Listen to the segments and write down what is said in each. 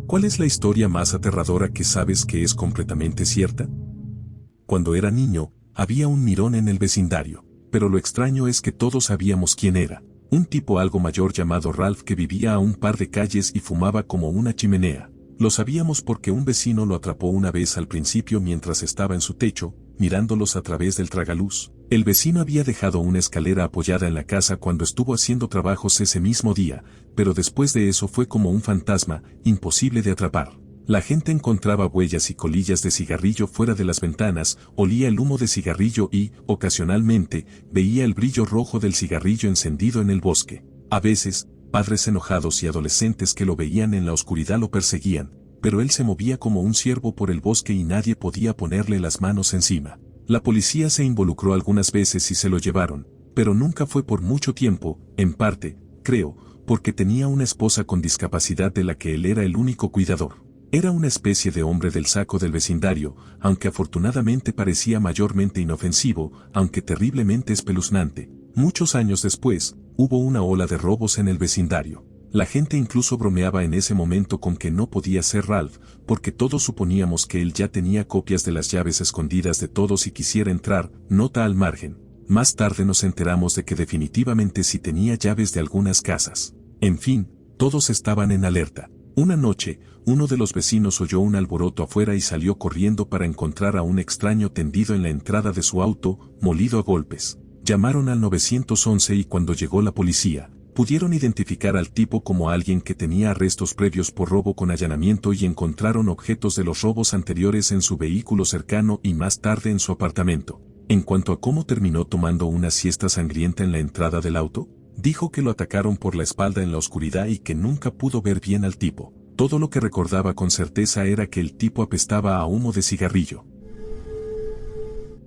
¿Cuál es la historia más aterradora que sabes que es completamente cierta? Cuando era niño, había un mirón en el vecindario, pero lo extraño es que todos sabíamos quién era. Un tipo algo mayor llamado Ralph que vivía a un par de calles y fumaba como una chimenea. Lo sabíamos porque un vecino lo atrapó una vez al principio mientras estaba en su techo, mirándolos a través del tragaluz. El vecino había dejado una escalera apoyada en la casa cuando estuvo haciendo trabajos ese mismo día, pero después de eso fue como un fantasma, imposible de atrapar. La gente encontraba huellas y colillas de cigarrillo fuera de las ventanas, olía el humo de cigarrillo y, ocasionalmente, veía el brillo rojo del cigarrillo encendido en el bosque. A veces, padres enojados y adolescentes que lo veían en la oscuridad lo perseguían, pero él se movía como un ciervo por el bosque y nadie podía ponerle las manos encima. La policía se involucró algunas veces y se lo llevaron, pero nunca fue por mucho tiempo, en parte, creo, porque tenía una esposa con discapacidad de la que él era el único cuidador. Era una especie de hombre del saco del vecindario, aunque afortunadamente parecía mayormente inofensivo, aunque terriblemente espeluznante. Muchos años después, hubo una ola de robos en el vecindario. La gente incluso bromeaba en ese momento con que no podía ser Ralph, porque todos suponíamos que él ya tenía copias de las llaves escondidas de todos y quisiera entrar, nota al margen. Más tarde nos enteramos de que definitivamente sí tenía llaves de algunas casas. En fin, todos estaban en alerta. Una noche, uno de los vecinos oyó un alboroto afuera y salió corriendo para encontrar a un extraño tendido en la entrada de su auto, molido a golpes. Llamaron al 911 y cuando llegó la policía, pudieron identificar al tipo como alguien que tenía arrestos previos por robo con allanamiento y encontraron objetos de los robos anteriores en su vehículo cercano y más tarde en su apartamento. En cuanto a cómo terminó tomando una siesta sangrienta en la entrada del auto, dijo que lo atacaron por la espalda en la oscuridad y que nunca pudo ver bien al tipo. Todo lo que recordaba con certeza era que el tipo apestaba a humo de cigarrillo.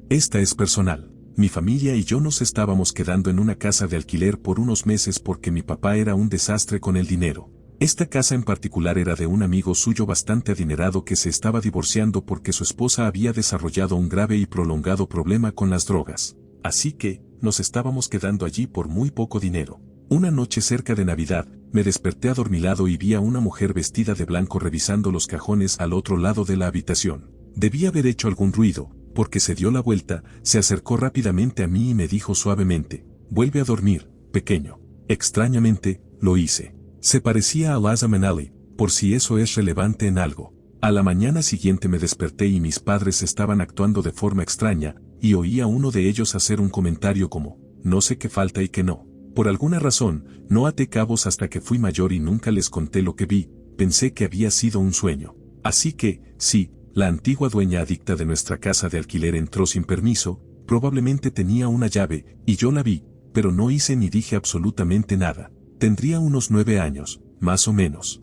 Esta es personal. Mi familia y yo nos estábamos quedando en una casa de alquiler por unos meses porque mi papá era un desastre con el dinero. Esta casa en particular era de un amigo suyo bastante adinerado que se estaba divorciando porque su esposa había desarrollado un grave y prolongado problema con las drogas. Así que, nos estábamos quedando allí por muy poco dinero. Una noche cerca de Navidad, me desperté adormilado y vi a una mujer vestida de blanco revisando los cajones al otro lado de la habitación. Debí haber hecho algún ruido, porque se dio la vuelta, se acercó rápidamente a mí y me dijo suavemente, «Vuelve a dormir, pequeño». Extrañamente, lo hice. Se parecía a Liza Minnelli, por si eso es relevante en algo. A la mañana siguiente me desperté y mis padres estaban actuando de forma extraña, y oí a uno de ellos hacer un comentario como, «No sé qué falta y qué no». Por alguna razón, no até cabos hasta que fui mayor y nunca les conté lo que vi, pensé que había sido un sueño. Así que, sí, la antigua dueña adicta de nuestra casa de alquiler entró sin permiso, probablemente tenía una llave, y yo la vi, pero no hice ni dije absolutamente nada. Tendría unos 9 años, más o menos.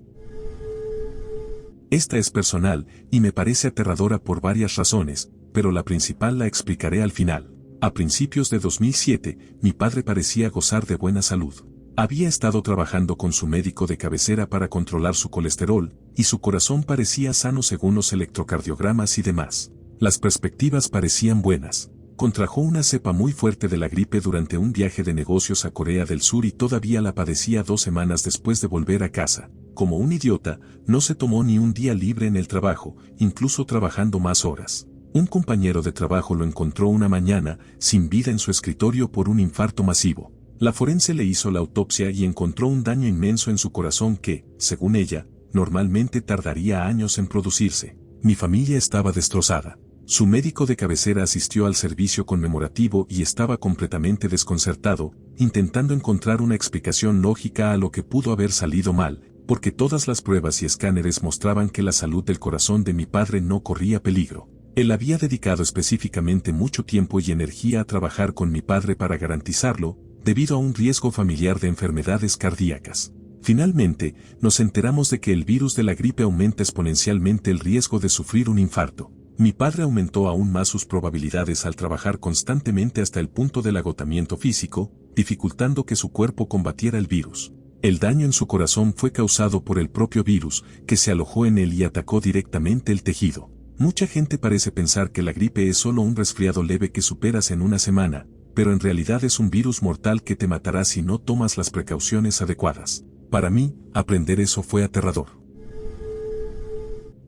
Esta es personal, y me parece aterradora por varias razones, pero la principal la explicaré al final. A principios de 2007, mi padre parecía gozar de buena salud. Había estado trabajando con su médico de cabecera para controlar su colesterol, y su corazón parecía sano según los electrocardiogramas y demás. Las perspectivas parecían buenas. Contrajo una cepa muy fuerte de la gripe durante un viaje de negocios a Corea del Sur y todavía la padecía 2 semanas después de volver a casa. Como un idiota, no se tomó ni un día libre en el trabajo, incluso trabajando más horas. Un compañero de trabajo lo encontró una mañana, sin vida en su escritorio por un infarto masivo. La forense le hizo la autopsia y encontró un daño inmenso en su corazón que, según ella, normalmente tardaría años en producirse. Mi familia estaba destrozada. Su médico de cabecera asistió al servicio conmemorativo y estaba completamente desconcertado, intentando encontrar una explicación lógica a lo que pudo haber salido mal, porque todas las pruebas y escáneres mostraban que la salud del corazón de mi padre no corría peligro. Él había dedicado específicamente mucho tiempo y energía a trabajar con mi padre para garantizarlo, debido a un riesgo familiar de enfermedades cardíacas. Finalmente, nos enteramos de que el virus de la gripe aumenta exponencialmente el riesgo de sufrir un infarto. Mi padre aumentó aún más sus probabilidades al trabajar constantemente hasta el punto del agotamiento físico, dificultando que su cuerpo combatiera el virus. El daño en su corazón fue causado por el propio virus, que se alojó en él y atacó directamente el tejido. Mucha gente parece pensar que la gripe es solo un resfriado leve que superas en una semana, pero en realidad es un virus mortal que te matará si no tomas las precauciones adecuadas. Para mí, aprender eso fue aterrador.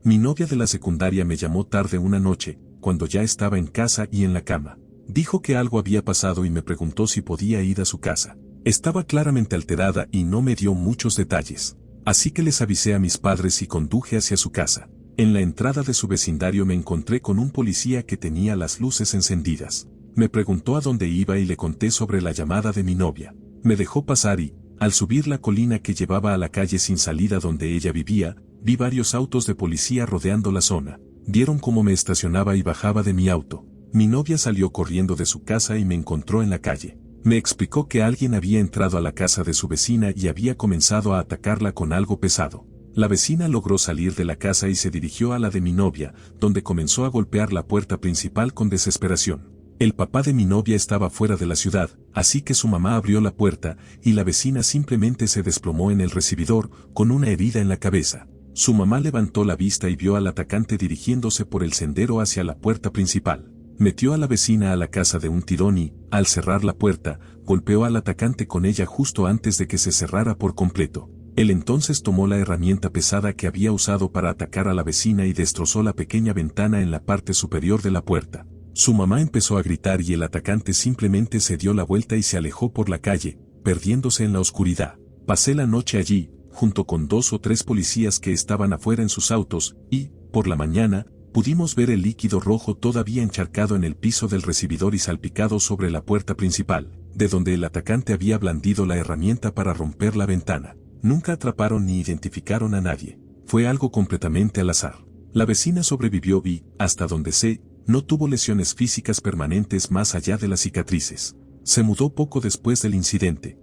Mi novia de la secundaria me llamó tarde una noche, cuando ya estaba en casa y en la cama. Dijo que algo había pasado y me preguntó si podía ir a su casa. Estaba claramente alterada y no me dio muchos detalles. Así que les avisé a mis padres y conduje hacia su casa. En la entrada de su vecindario me encontré con un policía que tenía las luces encendidas. Me preguntó a dónde iba y le conté sobre la llamada de mi novia. Me dejó pasar y, al subir la colina que llevaba a la calle sin salida donde ella vivía, vi varios autos de policía rodeando la zona. Vieron cómo me estacionaba y bajaba de mi auto. Mi novia salió corriendo de su casa y me encontró en la calle. Me explicó que alguien había entrado a la casa de su vecina y había comenzado a atacarla con algo pesado. La vecina logró salir de la casa y se dirigió a la de mi novia, donde comenzó a golpear la puerta principal con desesperación. El papá de mi novia estaba fuera de la ciudad, así que su mamá abrió la puerta y la vecina simplemente se desplomó en el recibidor, con una herida en la cabeza. Su mamá levantó la vista y vio al atacante dirigiéndose por el sendero hacia la puerta principal. Metió a la vecina a la casa de un tirón y, al cerrar la puerta, golpeó al atacante con ella justo antes de que se cerrara por completo. Él entonces tomó la herramienta pesada que había usado para atacar a la vecina y destrozó la pequeña ventana en la parte superior de la puerta. Su mamá empezó a gritar y el atacante simplemente se dio la vuelta y se alejó por la calle, perdiéndose en la oscuridad. Pasé la noche allí, junto con 2 o 3 policías que estaban afuera en sus autos, y, por la mañana, pudimos ver el líquido rojo todavía encharcado en el piso del recibidor y salpicado sobre la puerta principal, de donde el atacante había blandido la herramienta para romper la ventana. Nunca atraparon ni identificaron a nadie. Fue algo completamente al azar. La vecina sobrevivió y, hasta donde sé, no tuvo lesiones físicas permanentes más allá de las cicatrices. Se mudó poco después del incidente.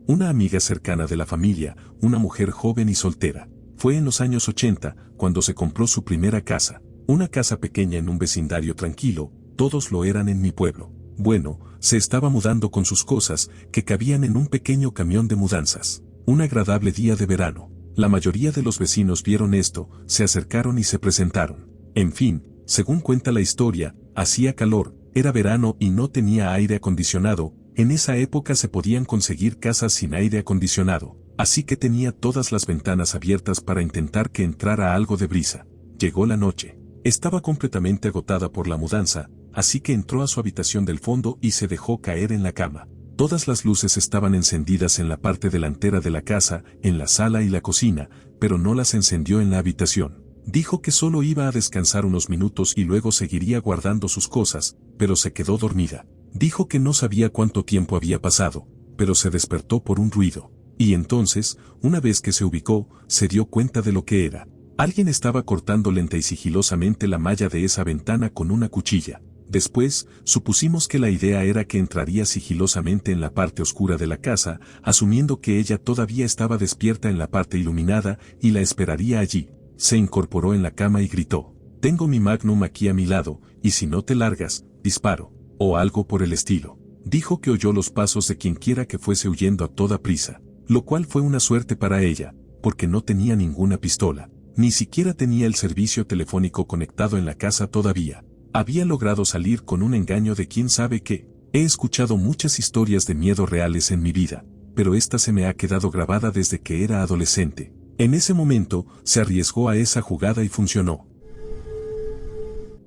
Una amiga cercana de la familia, una mujer joven y soltera. Fue en los años 80, cuando se compró su primera casa. Una casa pequeña en un vecindario tranquilo, todos lo eran en mi pueblo. Bueno, se estaba mudando con sus cosas, que cabían en un pequeño camión de mudanzas. Un agradable día de verano. La mayoría de los vecinos vieron esto, se acercaron y se presentaron. En fin, según cuenta la historia, hacía calor, era verano y no tenía aire acondicionado. En esa época se podían conseguir casas sin aire acondicionado, así que tenía todas las ventanas abiertas para intentar que entrara algo de brisa. Llegó la noche. Estaba completamente agotada por la mudanza, así que entró a su habitación del fondo y se dejó caer en la cama. Todas las luces estaban encendidas en la parte delantera de la casa, en la sala y la cocina, pero no las encendió en la habitación. Dijo que solo iba a descansar unos minutos y luego seguiría guardando sus cosas, pero se quedó dormida. Dijo que no sabía cuánto tiempo había pasado, pero se despertó por un ruido. Y entonces, una vez que se ubicó, se dio cuenta de lo que era. Alguien estaba cortando lenta y sigilosamente la malla de esa ventana con una cuchilla. Después, supusimos que la idea era que entraría sigilosamente en la parte oscura de la casa, asumiendo que ella todavía estaba despierta en la parte iluminada y la esperaría allí. Se incorporó en la cama y gritó: «Tengo mi Magnum aquí a mi lado, y si no te largas, disparo», o algo por el estilo. Dijo que oyó los pasos de quienquiera que fuese huyendo a toda prisa, lo cual fue una suerte para ella, porque no tenía ninguna pistola, ni siquiera tenía el servicio telefónico conectado en la casa todavía. Había logrado salir con un engaño de quién sabe qué. He escuchado muchas historias de miedo reales en mi vida, pero esta se me ha quedado grabada desde que era adolescente. En ese momento, se arriesgó a esa jugada y funcionó.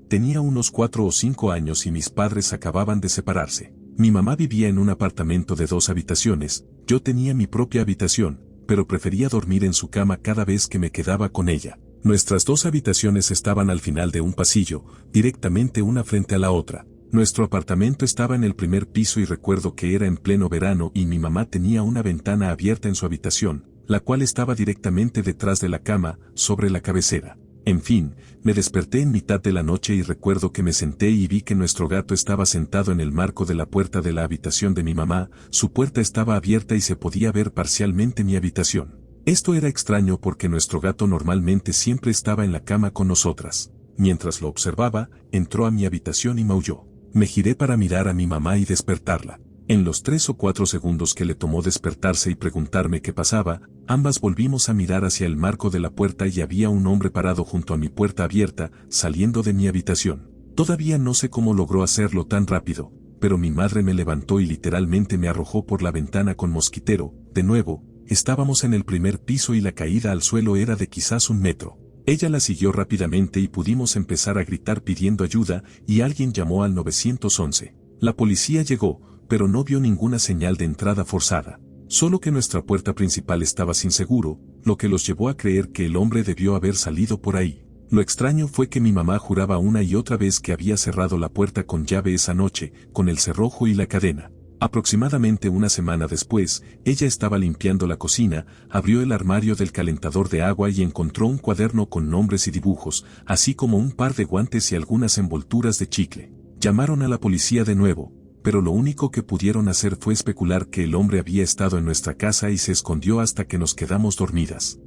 Tenía unos 4 o 5 años y mis padres acababan de separarse. Mi mamá vivía en un apartamento de 2 habitaciones, yo tenía mi propia habitación, pero prefería dormir en su cama cada vez que me quedaba con ella. Nuestras 2 habitaciones estaban al final de un pasillo, directamente una frente a la otra. Nuestro apartamento estaba en el primer piso y recuerdo que era en pleno verano y mi mamá tenía una ventana abierta en su habitación, la cual estaba directamente detrás de la cama, sobre la cabecera. En fin, me desperté en mitad de la noche y recuerdo que me senté y vi que nuestro gato estaba sentado en el marco de la puerta de la habitación de mi mamá. Su puerta estaba abierta y se podía ver parcialmente mi habitación. Esto era extraño porque nuestro gato normalmente siempre estaba en la cama con nosotras. Mientras lo observaba, entró a mi habitación y maulló. Me giré para mirar a mi mamá y despertarla. En los 3 o 4 segundos que le tomó despertarse y preguntarme qué pasaba, ambas volvimos a mirar hacia el marco de la puerta y había un hombre parado junto a mi puerta abierta, saliendo de mi habitación. Todavía no sé cómo logró hacerlo tan rápido, pero mi madre me levantó y literalmente me arrojó por la ventana con mosquitero. De nuevo, estábamos en el primer piso y la caída al suelo era de quizás 1 metro. Ella la siguió rápidamente y pudimos empezar a gritar pidiendo ayuda y alguien llamó al 911. La policía llegó, pero no vio ninguna señal de entrada forzada. Solo que nuestra puerta principal estaba sin seguro, lo que los llevó a creer que el hombre debió haber salido por ahí. Lo extraño fue que mi mamá juraba una y otra vez que había cerrado la puerta con llave esa noche, con el cerrojo y la cadena. Aproximadamente una semana después, ella estaba limpiando la cocina, abrió el armario del calentador de agua y encontró un cuaderno con nombres y dibujos, así como un par de guantes y algunas envolturas de chicle. Llamaron a la policía de nuevo, pero lo único que pudieron hacer fue especular que el hombre había estado en nuestra casa y se escondió hasta que nos quedamos dormidas.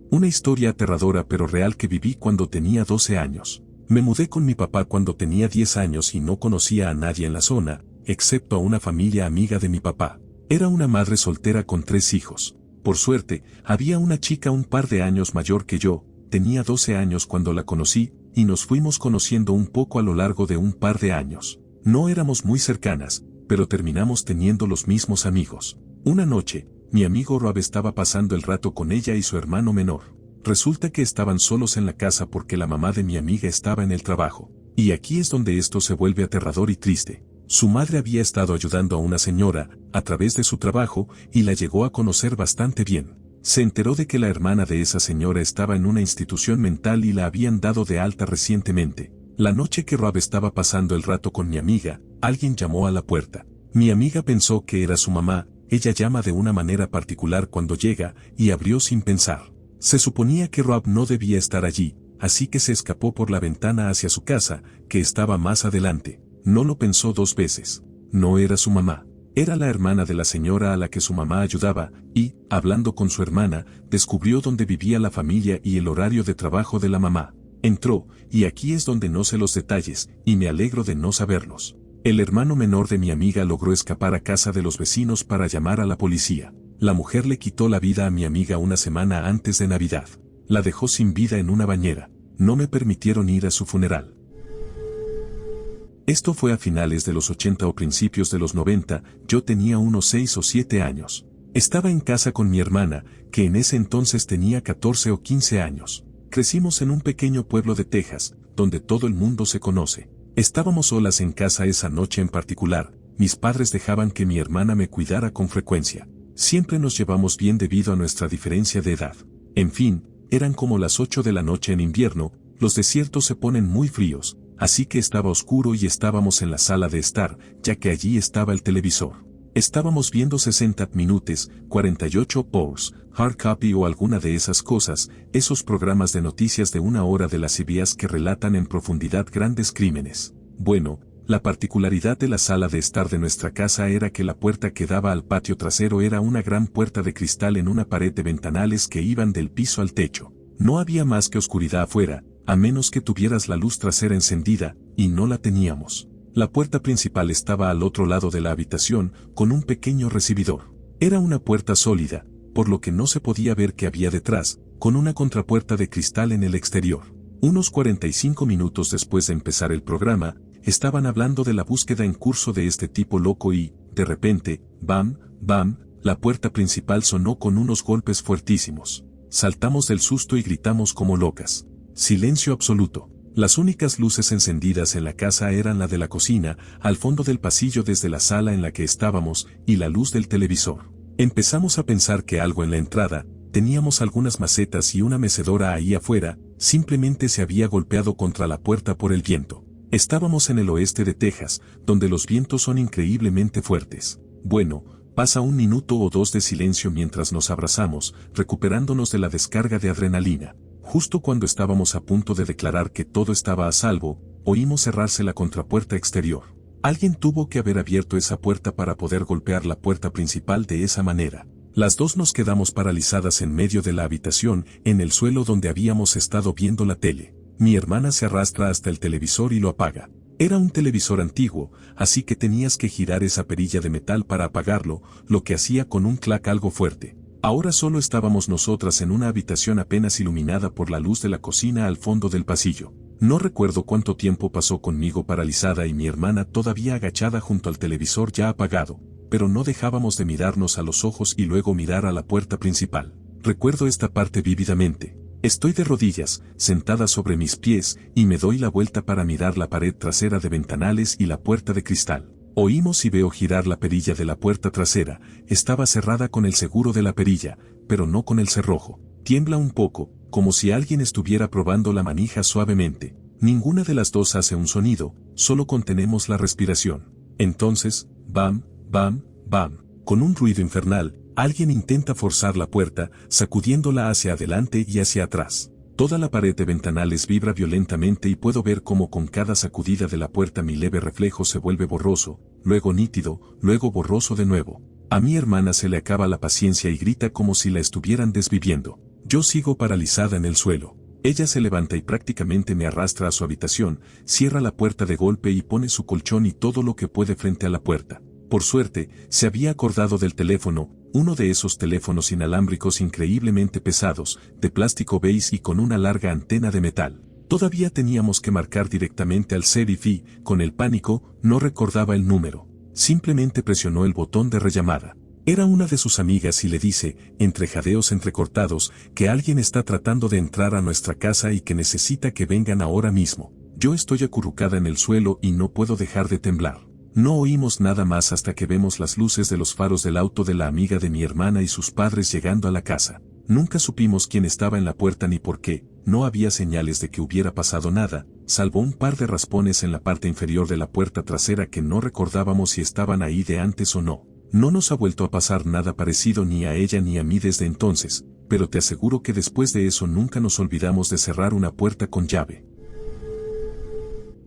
Una historia aterradora pero real que viví cuando tenía 12 años. Me mudé con mi papá cuando tenía 10 años y no conocía a nadie en la zona, excepto a una familia amiga de mi papá. Era una madre soltera con 3 hijos. Por suerte, había una chica un par de años mayor que yo, tenía 12 años cuando la conocí, y nos fuimos conociendo un poco a lo largo de un par de años. No éramos muy cercanas, pero terminamos teniendo los mismos amigos. Una noche, mi amigo Rob estaba pasando el rato con ella y su hermano menor. Resulta que estaban solos en la casa porque la mamá de mi amiga estaba en el trabajo. Y aquí es donde esto se vuelve aterrador y triste. Su madre había estado ayudando a una señora, a través de su trabajo, y la llegó a conocer bastante bien. Se enteró de que la hermana de esa señora estaba en una institución mental y la habían dado de alta recientemente. La noche que Rob estaba pasando el rato con mi amiga, alguien llamó a la puerta. Mi amiga pensó que era su mamá, ella llama de una manera particular cuando llega, y abrió sin pensar. Se suponía que Rob no debía estar allí, así que se escapó por la ventana hacia su casa, que estaba más adelante. No lo pensó 2 veces. No era su mamá. Era la hermana de la señora a la que su mamá ayudaba, y, hablando con su hermana, descubrió dónde vivía la familia y el horario de trabajo de la mamá. Entró, y aquí es donde no sé los detalles, y me alegro de no saberlos. El hermano menor de mi amiga logró escapar a casa de los vecinos para llamar a la policía. La mujer le quitó la vida a mi amiga una semana antes de Navidad. La dejó sin vida en una bañera. No me permitieron ir a su funeral. Esto fue a finales de los 80 o principios de los 90, yo tenía unos 6 o 7 años. Estaba en casa con mi hermana, que en ese entonces tenía 14 o 15 años. Crecimos en un pequeño pueblo de Texas, donde todo el mundo se conoce. Estábamos solas en casa esa noche en particular, mis padres dejaban que mi hermana me cuidara con frecuencia. Siempre nos llevamos bien debido a nuestra diferencia de edad. En fin, eran como las 8 de la noche en invierno, los desiertos se ponen muy fríos, así que estaba oscuro y estábamos en la sala de estar, ya que allí estaba el televisor. Estábamos viendo 60 Minutes, 48 Hours, Hard Copy o alguna de esas cosas, esos programas de noticias de 1 hora de las CBS que relatan en profundidad grandes crímenes. Bueno, la particularidad de la sala de estar de nuestra casa era que la puerta que daba al patio trasero era una gran puerta de cristal en una pared de ventanales que iban del piso al techo. No había más que oscuridad afuera, a menos que tuvieras la luz trasera encendida, y no la teníamos. La puerta principal estaba al otro lado de la habitación, con un pequeño recibidor. Era una puerta sólida, por lo que no se podía ver qué había detrás, con una contrapuerta de cristal en el exterior. Unos 45 minutos después de empezar el programa, estaban hablando de la búsqueda en curso de este tipo loco y, de repente, ¡bam, bam!, la puerta principal sonó con unos golpes fuertísimos. Saltamos del susto y gritamos como locas. Silencio absoluto. Las únicas luces encendidas en la casa eran la de la cocina, al fondo del pasillo desde la sala en la que estábamos, y la luz del televisor. Empezamos a pensar que algo en la entrada, teníamos algunas macetas y una mecedora ahí afuera, simplemente se había golpeado contra la puerta por el viento. Estábamos en el oeste de Texas, donde los vientos son increíblemente fuertes. Bueno, pasa 1 minuto o 2 de silencio mientras nos abrazamos, recuperándonos de la descarga de adrenalina. Justo cuando estábamos a punto de declarar que todo estaba a salvo, oímos cerrarse la contrapuerta exterior. Alguien tuvo que haber abierto esa puerta para poder golpear la puerta principal de esa manera. Las dos nos quedamos paralizadas en medio de la habitación, en el suelo donde habíamos estado viendo la tele. Mi hermana se arrastra hasta el televisor y lo apaga. Era un televisor antiguo, así que tenías que girar esa perilla de metal para apagarlo, lo que hacía con un clac algo fuerte. Ahora solo estábamos nosotras en una habitación apenas iluminada por la luz de la cocina al fondo del pasillo. No recuerdo cuánto tiempo pasó conmigo paralizada y mi hermana todavía agachada junto al televisor ya apagado. pero no dejábamos de mirarnos a los ojos y luego mirar a la puerta principal. Recuerdo esta parte vívidamente. Estoy de rodillas, sentada sobre mis pies, y me doy la vuelta para mirar la pared trasera de ventanales y la puerta de cristal. Oímos y veo girar la perilla de la puerta trasera. Estaba cerrada con el seguro de la perilla, pero no con el cerrojo. Tiembla un poco, como si alguien estuviera probando la manija suavemente. Ninguna de las dos hace un sonido, solo contenemos la respiración. Entonces, bam, bam, bam, con un ruido infernal, alguien intenta forzar la puerta, sacudiéndola hacia adelante y hacia atrás. Toda la pared de ventanales vibra violentamente y puedo ver cómo con cada sacudida de la puerta mi leve reflejo se vuelve borroso, luego nítido, luego borroso de nuevo. A mi hermana se le acaba la paciencia y grita como si la estuvieran desviviendo. Yo sigo paralizada en el suelo. Ella se levanta y prácticamente me arrastra a su habitación, cierra la puerta de golpe y pone su colchón y todo lo que puede frente a la puerta. Por suerte, se había acordado del teléfono, uno de esos teléfonos inalámbricos increíblemente pesados, de plástico beige y con una larga antena de metal. Todavía teníamos que marcar directamente al sheriff y, con el pánico, no recordaba el número. Simplemente presionó el botón de rellamada. Era una de sus amigas y le dice, entre jadeos entrecortados, que alguien está tratando de entrar a nuestra casa y que necesita que vengan ahora mismo. Yo estoy acurrucada en el suelo y no puedo dejar de temblar. No oímos nada más hasta que vemos las luces de los faros del auto de la amiga de mi hermana y sus padres llegando a la casa. Nunca supimos quién estaba en la puerta ni por qué, no había señales de que hubiera pasado nada, salvo un par de raspones en la parte inferior de la puerta trasera que no recordábamos si estaban ahí de antes o no. No nos ha vuelto a pasar nada parecido ni a ella ni a mí desde entonces, pero te aseguro que después de eso nunca nos olvidamos de cerrar una puerta con llave.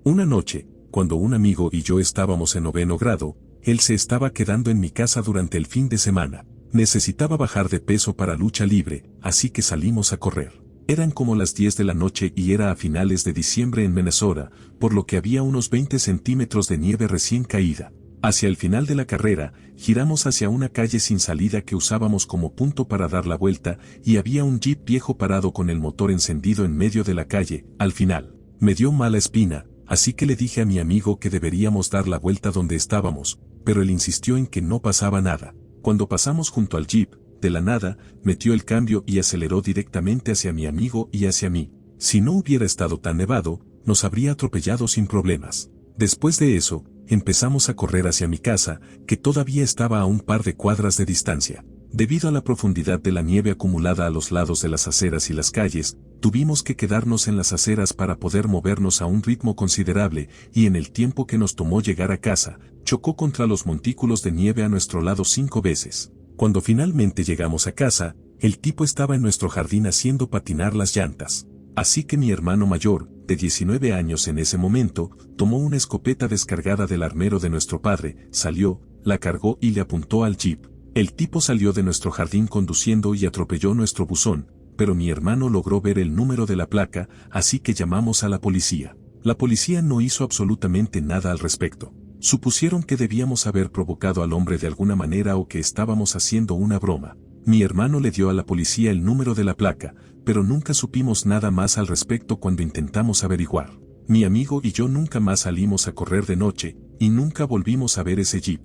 Una noche, cuando un amigo y yo estábamos en 9º grado, él se estaba quedando en mi casa durante el fin de semana. Necesitaba bajar de peso para lucha libre, así que salimos a correr. Eran como las 10 de la noche y era a finales de diciembre en Minnesota, por lo que había unos 20 centímetros de nieve recién caída. Hacia el final de la carrera, giramos hacia una calle sin salida que usábamos como punto para dar la vuelta y había un jeep viejo parado con el motor encendido en medio de la calle. Al final, me dio mala espina, así que le dije a mi amigo que deberíamos dar la vuelta donde estábamos, pero él insistió en que no pasaba nada. Cuando pasamos junto al jeep, de la nada, metió el cambio y aceleró directamente hacia mi amigo y hacia mí. Si no hubiera estado tan nevado, nos habría atropellado sin problemas. Después de eso, empezamos a correr hacia mi casa, que todavía estaba a un par de cuadras de distancia. Debido a la profundidad de la nieve acumulada a los lados de las aceras y las calles, tuvimos que quedarnos en las aceras para poder movernos a un ritmo considerable, y en el tiempo que nos tomó llegar a casa, chocó contra los montículos de nieve a nuestro lado 5 veces. Cuando finalmente llegamos a casa, el tipo estaba en nuestro jardín haciendo patinar las llantas. Así que mi hermano mayor, de 19 años en ese momento, tomó una escopeta descargada del armero de nuestro padre, salió, la cargó y le apuntó al jeep. El tipo salió de nuestro jardín conduciendo y atropelló nuestro buzón, pero mi hermano logró ver el número de la placa, así que llamamos a la policía. La policía no hizo absolutamente nada al respecto. Supusieron que debíamos haber provocado al hombre de alguna manera o que estábamos haciendo una broma. Mi hermano le dio a la policía el número de la placa, pero nunca supimos nada más al respecto cuando intentamos averiguar. Mi amigo y yo nunca más salimos a correr de noche, y nunca volvimos a ver ese jeep.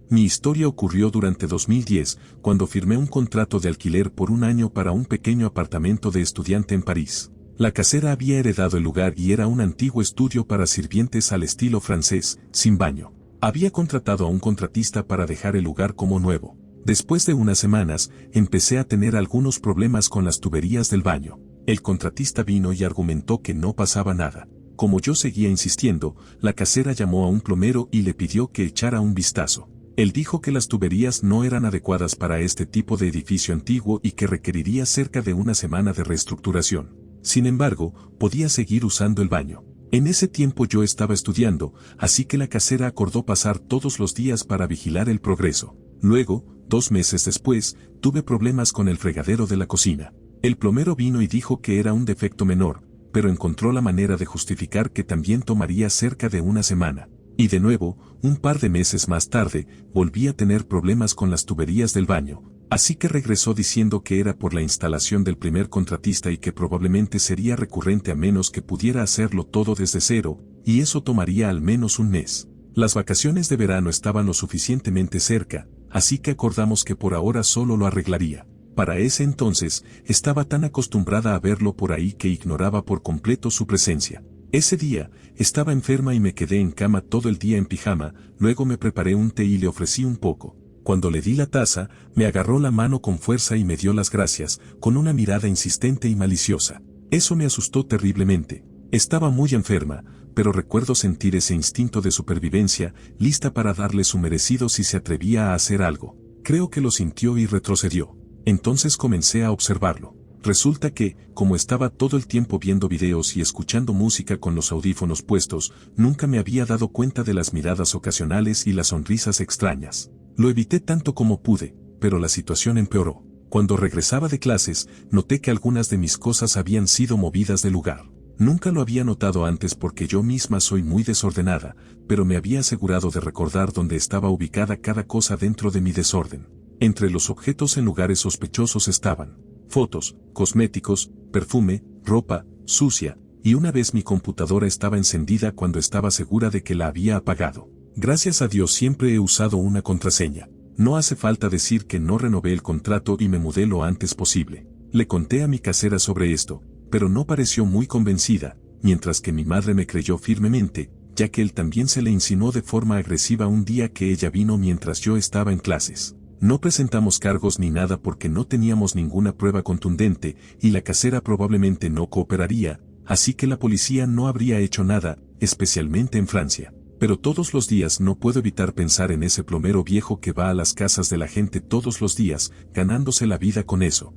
Mi historia ocurrió durante 2010, cuando firmé un contrato de alquiler por 1 año para un pequeño apartamento de estudiante en París. La casera había heredado el lugar y era un antiguo estudio para sirvientes al estilo francés, sin baño. Había contratado a un contratista para dejar el lugar como nuevo. Después de unas semanas, empecé a tener algunos problemas con las tuberías del baño. El contratista vino y argumentó que no pasaba nada. Como yo seguía insistiendo, la casera llamó a un plomero y le pidió que echara un vistazo. Él dijo que las tuberías no eran adecuadas para este tipo de edificio antiguo y que requeriría cerca de 1 semana de reestructuración. Sin embargo, podía seguir usando el baño. En ese tiempo yo estaba estudiando, así que la casera acordó pasar todos los días para vigilar el progreso. Luego, 2 meses después, tuve problemas con el fregadero de la cocina. El plomero vino y dijo que era un defecto menor, pero encontró la manera de justificar que también tomaría cerca de 1 semana. Y de nuevo, un par de meses más tarde, volví a tener problemas con las tuberías del baño, así que regresó diciendo que era por la instalación del primer contratista y que probablemente sería recurrente a menos que pudiera hacerlo todo desde cero, y eso tomaría al menos 1 mes. Las vacaciones de verano estaban lo suficientemente cerca, así que acordamos que por ahora solo lo arreglaría. Para ese entonces, estaba tan acostumbrada a verlo por ahí que ignoraba por completo su presencia. Ese día, estaba enferma y me quedé en cama todo el día en pijama, luego me preparé un té y le ofrecí un poco. Cuando le di la taza, me agarró la mano con fuerza y me dio las gracias, con una mirada insistente y maliciosa. Eso me asustó terriblemente. Estaba muy enferma, pero recuerdo sentir ese instinto de supervivencia, lista para darle su merecido si se atrevía a hacer algo. Creo que lo sintió y retrocedió. Entonces comencé a observarlo. Resulta que, como estaba todo el tiempo viendo videos y escuchando música con los audífonos puestos, nunca me había dado cuenta de las miradas ocasionales y las sonrisas extrañas. Lo evité tanto como pude, pero la situación empeoró. Cuando regresaba de clases, noté que algunas de mis cosas habían sido movidas de lugar. Nunca lo había notado antes porque yo misma soy muy desordenada, pero me había asegurado de recordar dónde estaba ubicada cada cosa dentro de mi desorden. Entre los objetos en lugares sospechosos estaban fotos, cosméticos, perfume, ropa sucia, y una vez mi computadora estaba encendida cuando estaba segura de que la había apagado. Gracias a Dios siempre he usado una contraseña. No hace falta decir que no renové el contrato y me mudé lo antes posible. Le conté a mi casera sobre esto, pero no pareció muy convencida, mientras que mi madre me creyó firmemente, ya que él también se le insinuó de forma agresiva un día que ella vino mientras yo estaba en clases. No presentamos cargos ni nada porque no teníamos ninguna prueba contundente y la casera probablemente no cooperaría, así que la policía no habría hecho nada, especialmente en Francia. Pero todos los días no puedo evitar pensar en ese plomero viejo que va a las casas de la gente todos los días, ganándose la vida con eso.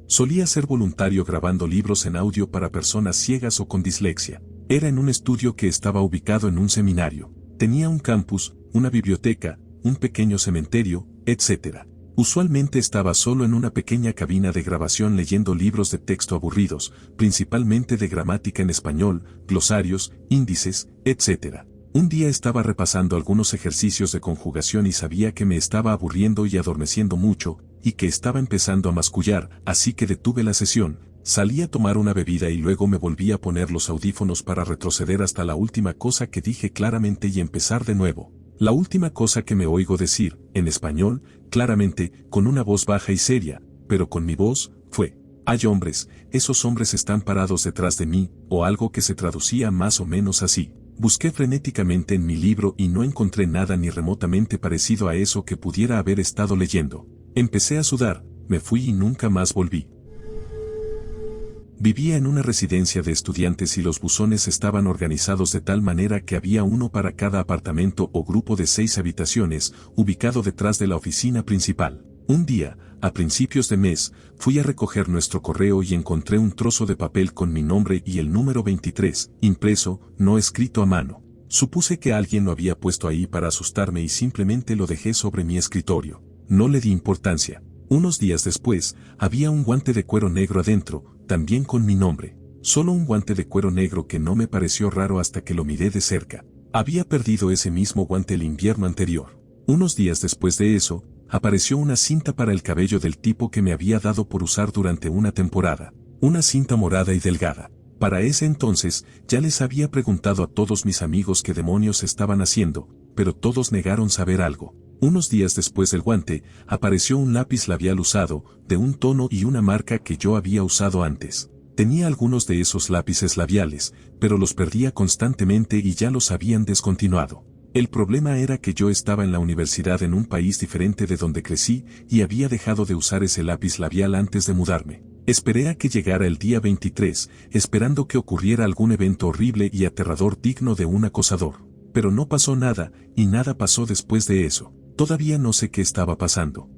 Solía ser voluntario grabando libros en audio para personas ciegas o con dislexia. Era en un estudio que estaba ubicado en un seminario. Tenía un campus, una biblioteca, un pequeño cementerio, etc. Usualmente estaba solo en una pequeña cabina de grabación leyendo libros de texto aburridos, principalmente de gramática en español, glosarios, índices, etc. Un día estaba repasando algunos ejercicios de conjugación y sabía que me estaba aburriendo y adormeciendo mucho, y que estaba empezando a mascullar, así que detuve la sesión, salí a tomar una bebida y luego me volví a poner los audífonos para retroceder hasta la última cosa que dije claramente y empezar de nuevo. La última cosa que me oigo decir, en español, claramente, con una voz baja y seria, pero con mi voz, fue: «Hay hombres, esos hombres están parados detrás de mí», o algo que se traducía más o menos así. Busqué frenéticamente en mi libro y no encontré nada ni remotamente parecido a eso que pudiera haber estado leyendo. Empecé a sudar, me fui y nunca más volví. Vivía en una residencia de estudiantes y los buzones estaban organizados de tal manera que había uno para cada apartamento o grupo de 6 habitaciones, ubicado detrás de la oficina principal. Un día, a principios de mes, fui a recoger nuestro correo y encontré un trozo de papel con mi nombre y el número 23, impreso, no escrito a mano. Supuse que alguien lo había puesto ahí para asustarme y simplemente lo dejé sobre mi escritorio. No le di importancia. Unos días después, había un guante de cuero negro adentro, también con mi nombre. Solo un guante de cuero negro que no me pareció raro hasta que lo miré de cerca. Había perdido ese mismo guante el invierno anterior. Unos días después de eso, apareció una cinta para el cabello del tipo que me había dado por usar durante una temporada. Una cinta morada y delgada. Para ese entonces, ya les había preguntado a todos mis amigos qué demonios estaban haciendo, pero todos negaron saber algo. Unos días después del guante, apareció un lápiz labial usado, de un tono y una marca que yo había usado antes. Tenía algunos de esos lápices labiales, pero los perdía constantemente y ya los habían descontinuado. El problema era que yo estaba en la universidad en un país diferente de donde crecí y había dejado de usar ese lápiz labial antes de mudarme. Esperé a que llegara el día 23, esperando que ocurriera algún evento horrible y aterrador digno de un acosador. Pero no pasó nada, y nada pasó después de eso. Todavía no sé qué estaba pasando.